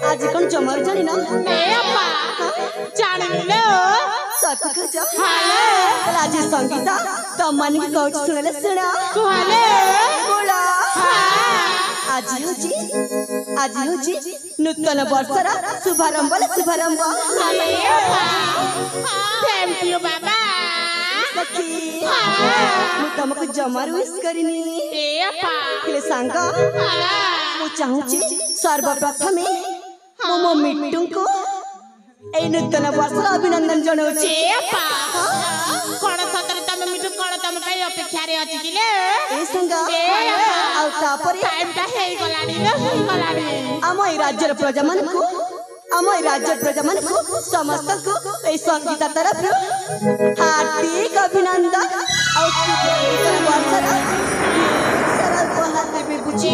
आज कौन जमार जानी ना जानी लो सत खजा आज संगीता तो मन की कौच सुनले सुना कुहाले बोला आज होची नूतन वर्षर शुभारंभ थैंक यू बाबा सखी तुमको जमार विश करिनी किले सांग मु चाहूची सर्वप्रथम मो मिट्टू को ए नूतन वर्ष अभिनंदन जनाउची कोन सतर तम मिट्टू कोन तम कई अपेक्षा रे अछि किले ए संग आ तापरे टाइम ता हेई गलानी आम राज्यर प्रजा मन को समस्त को ए संगीता तरफ हार्दिक अभिनंदन और नूतन वर्षर सरल उपहार देबे बुझी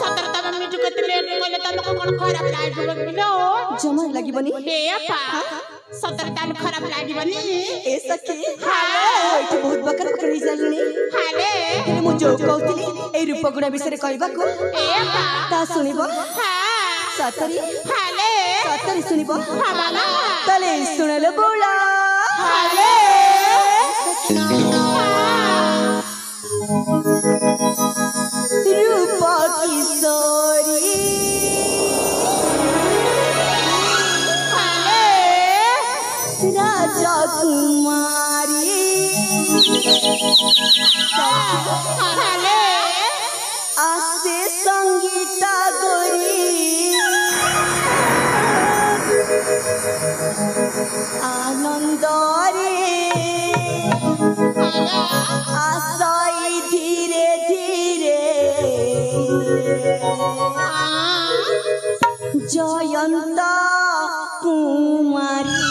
सतर तम मिट्टू को लेट कोले तमको कोन खराब लागिबो किलो जमार लागिबनी हे अपा सतर तम खराब लागिबनी ए सखी ओइठ बहुत बकर पकड़ी जालुनी हाले मु जो कहउतिली ए रूपगुण विषय रे कहबा को ए अपा ता सुनिबो सतरी हाले सतरी सुनिबो बाबा तले सुनले बोला हाले रूप किशोरी राजा कुमारी हाले आसे संगीता गोरी आनंद रे आसाई धीरे धीरे जयंत कुमारी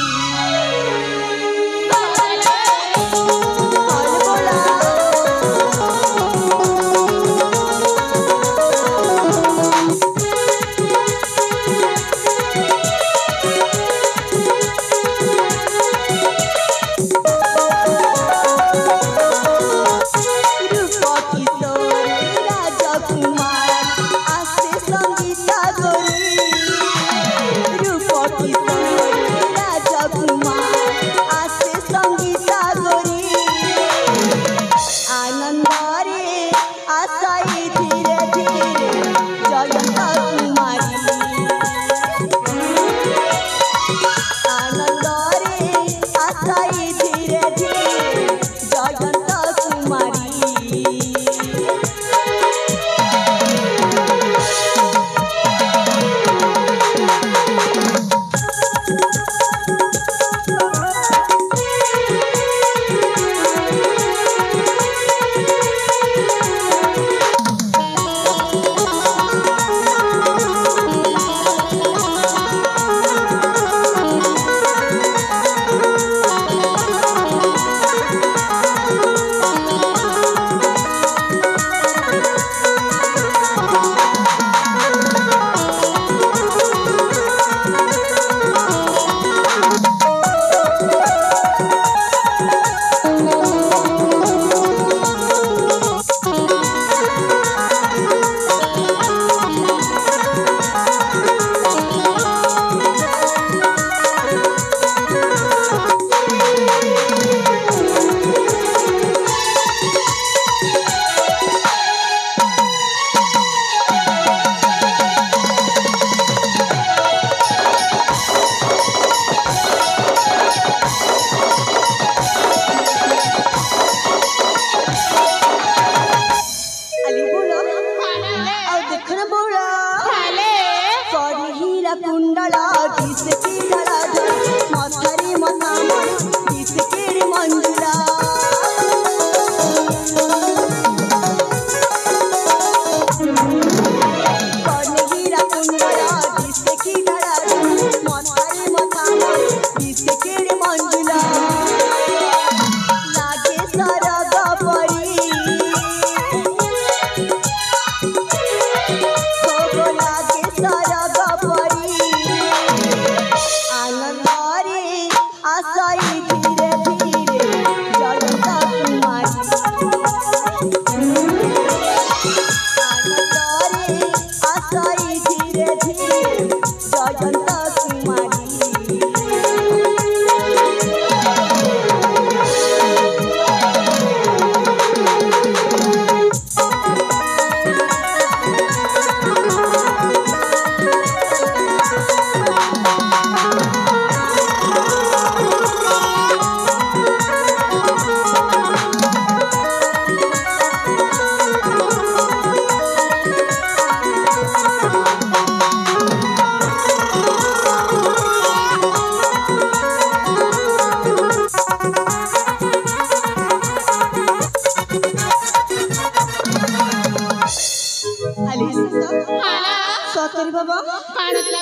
ହାଲୋ ସତରେ ବାବା କଣ ଦେଲା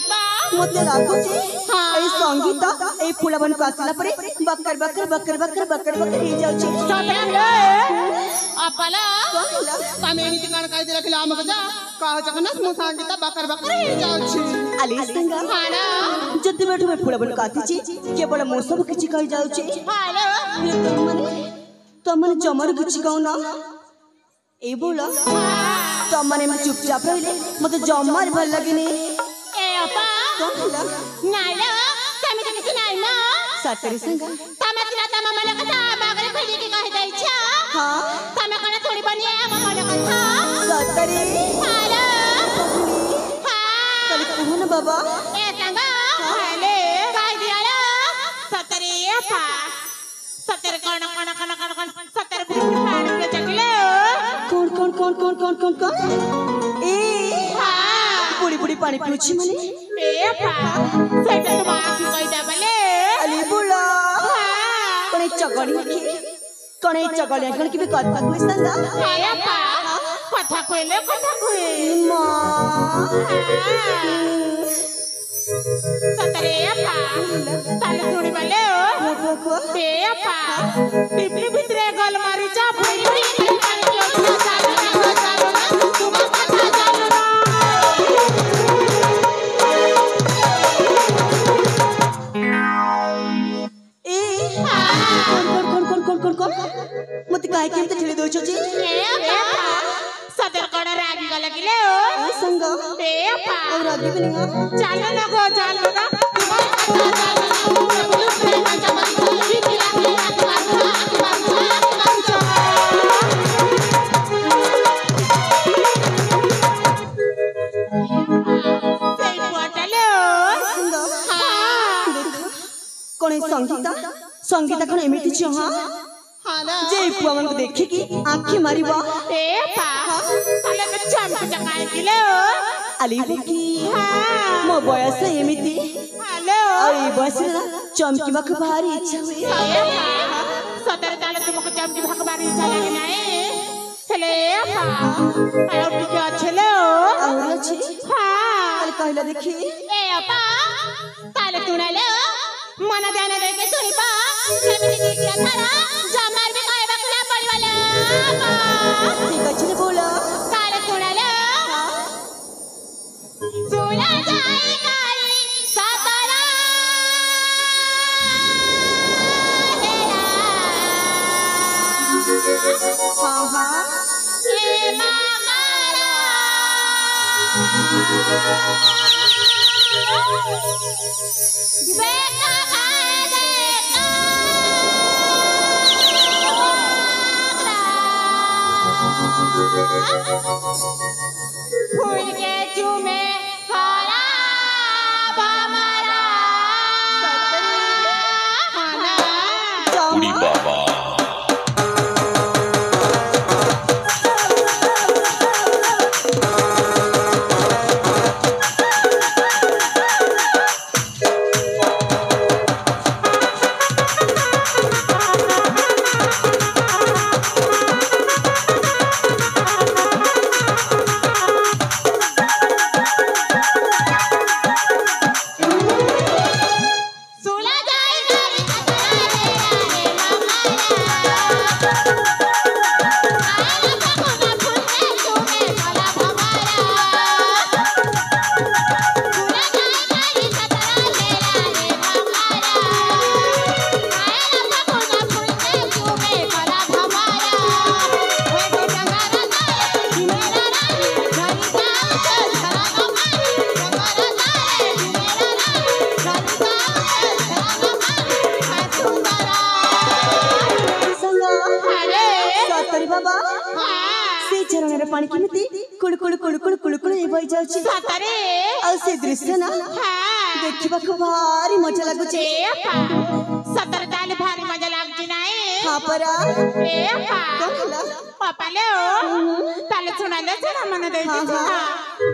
ମତେ ଲାଗୁଛି ହଁ। ଏଇ ସଙ୍ଗୀତ ଏଇ ଫୁଲବନକୁ ଆସିଲା ପରେ ବକର ବକର ବକର ବକର ବକର ବକର ହେଇଯାଉଛି। ଅପଲ ତମେ ଏମିତି କଣ କହିଦେଲ କି ଆମକୁ ଯା କହୁଛ ନା ମୁଁ ସଙ୍ଗୀତ ବକର ବକର ହେଇଯାଉଛି। ଆଲି ସାଙ୍ଗ ହାଲୋ ଯେତେବେଳଠୁ ମୁଁ ଫୁଲବନକୁ ଆସିଛି କେବଳ ମୁଁ ସବୁ କିଛି କହିଯାଉଛି। ହାଲୋ ତମମାନେ ଜମାରୁ କିଛି କହୁନ। ଏଇ ବୋଲ ତମମାନେ ଚୁପଚାପ ରହିଲେ ମତେ ଜମାରୁ ଭଲ ଲାଗେନି। ଏ ଅପା ନାଇଲୋ ସେମିତି କିଛି ନାଇଁ ମ ସତରେ ସାଙ୍ଗ ତମେ ସିନା ତମ ମନ କଥା ଆମ ଆଗରେ ଖୋଲିକି କହିଦେଇଛ। ହଁ ତମେ କଣ ଶୁଣିବନି ଆମ ମନ କଥା? ସତରେ ହାଲୋ ତାହେଲେ କୁହନ ବାବା। ଏ ସାଙ୍ଗ ହାଲୋ କହିଦିଅଲୋ ସତରେ ଅପା ସତରେ କଣ କଣ କଣ କଣ କଣ ସତରେ ବୁଢ଼ୀ ପାଣିରେ ଚାଟିଲେ କଣ କଣ କଣ କଣ କଣ କଣ କଣ ଏ ବୁଢୀ ବୁଢୀ ପାଣି ପିଉଛି ମାନେ ଏ ଅପା ସେଇଟା ତୁମ ଆଖି କହିଦା ବଲେ ଆଲି ବୁଲା କଣ এই ଚଗଳି ଆଖି କଣ এই ଚଗଳି ଆଖି କେବେ କଥା କୁହି ସାଙ୍ଗ ଏ ଅପା କଥା କହିଲେ କଥା କୁହେ ମା ସତରେ ଅପା ତାହେଲେ ଶୁଣିବାଲେ ଏ ଅପା ପିପଲି ଭିତରେ ଗଲ ମାରିଛ ଫେରି ଫେରି ପାଣି ପିଉଛ ଚାଲୁ ନା ତୁମ କଥା ଚାଲୁ ନା ଏ କଣ କଣ କଣ କଣ କଣ ମତେ କାहे କେମିତି ଠେଲି ଦଉଛ ଯେ ଏ ଅପା ସତରେ କଣ ରାଗି ଗଲ କିଲେ ସାଙ୍ଗ ଏ ଅପା ଆଉ ରାଗିବିନି ଚାଲୁ ନା ଗो ଚାଲୁ ନା ତୁମ କଥା ଚାଲୁ ନା ପିପଲି ପ୍ରେମ ଜମନ ବିକିଲା ସେଇ ପୁଅଟାଲୋ କଣ ସଙ୍ଗୀତ ସଙ୍ଗୀତ କଣ ଏମିତି ଚାହା ହାଲୋ ଯେ ପୁଅ ମାନଙ୍କୁ ଦେଖିକି ଆଖି ମାରିବ ଏ ପା ତାହେଲେ ତ ଚମକି ଚକାଇକିଲୋ ଆଲି ବୁକି ମୋ ବୟସ ଏମିତି ହାଲୋ ଆଉ ଏଇ ବୟସରେ ନା ଚମକିବାକୁ ଭାରି ଇଚ୍ଛା ହୁଏ। ସତରେ ତାହେଲେ ତୁମକୁ ଚମକି ଭାଗବାରି ଇଚ୍ଛା ଲାଗେ ନାହିଁ ହେଲେ ଆଉ ଟିକେ ଅଛେଲୋ ଆହୁରି ଅଛି ତାହେଲେ କହିଲ ଦେଖି ଏ ଅପା ତାହେଲେ ଶୁଣାଲୋ ମନ ଧ୍ୟାନ ଦେଇକି ଶୁଣିବା ସେମିତି ଦ୍ୱିତୀୟ ଥର ଜମାର ବି କହିବାକୁ ନା ପଡ଼ିବଲୋ ଠିକ ଅଛି ରେ ବୋଲ ତାହେଲେ ଶୁଣାଲୋ ଶୁଣା ଯାଇ କାଳି ସତରା ହଁ ହଁ ଏ ମାମାରା बेटा फूल के चूमे काला बामरा Udi Baba. सुला जाए गाड़ी ସତରେ ବାବା ସେ ଝରଣାର ପାଣି କେମିତି କୁଳୁ କୁଳୁ କୁଳୁ କୁଳୁ କୁଳୁ କୁଳୁ ବହି ଯାଉଛି ଆଉ ସେ ଦୃଶ୍ୟ ନା ଦେଖିବାକୁ ଭାରି ମଜା ଲାଗୁଛି। सतर ताले भारी मजा लागती नाही ହଁ ପରା ए पा କଣ ହେଲା पापाले ताले सुनाले सुना मन देती हाँ, हाँ।